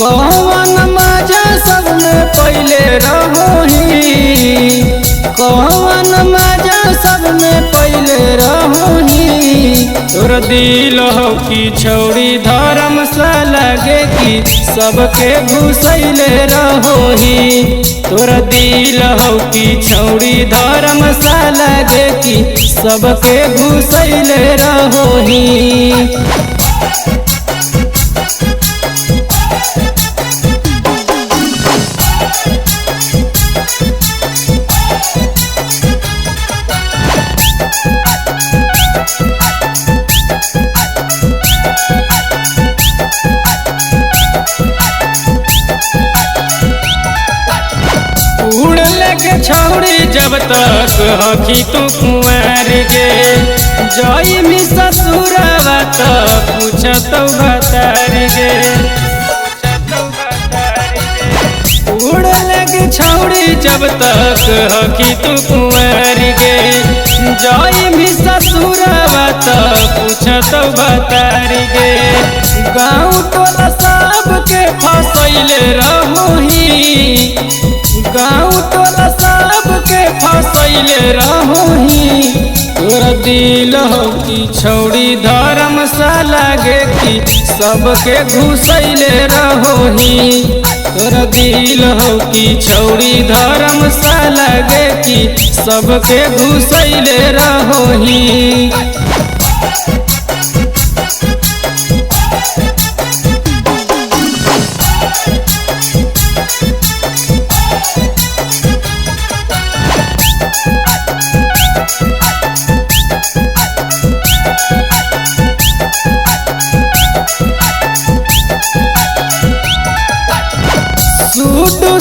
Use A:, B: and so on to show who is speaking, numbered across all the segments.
A: कौन मजा सब में पहले रहोही, कौन मजा सब में पहले रहोही। तोर दिल हो कि छौड़ी धर्मशाला गे कि सबके घुसैले रहोही। तोर दिल हो कि छौड़ी धर्मशाला गे कि सबके घुसैले रहोही। छौड़ी जब तक हखी तू कुंवर गे, जइमी ससुरवा त पूछतौ भतार गे। उड़ लगे छौड़ी जब तक हखी तू कुंवर गे, जइमी ससुरवा त पूछतौ भतार गे। गाँव टोला सबके फसैले रहोही, गाँव टोला सबके फसैले रहोही। तोर दिल हो कि छौड़ी धर्मशाला गे कि सबके घुसैले रहोही। तोर दिल हो कि छौड़ी धर्मशाला गे कि सबके घुसैले रहोही।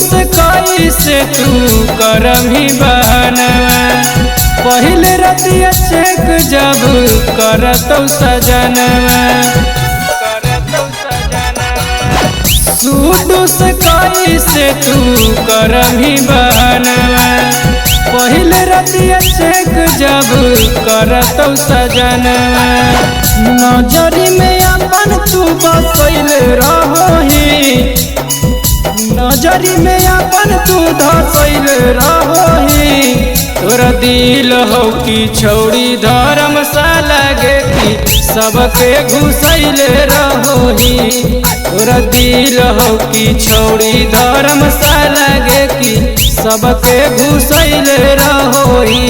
A: से कैसे तू करमी बहनवा, पहले रतिया चेक जब करतौ सजनवा। सूट से कैसे तू करमी बहनवा, पहले रतिया चेक जब करतौ सजनवा। नजरी में अपन तू बसैले रहोही, नजरी में अपन तू धसैले रहोही। तोर दिल हो कि छौड़ी धर्मशाला गे कि सबके घुसैले रहोही। तोर दिल हो कि छौड़ी धर्मशाला गे कि सबके घुसैले रहोही।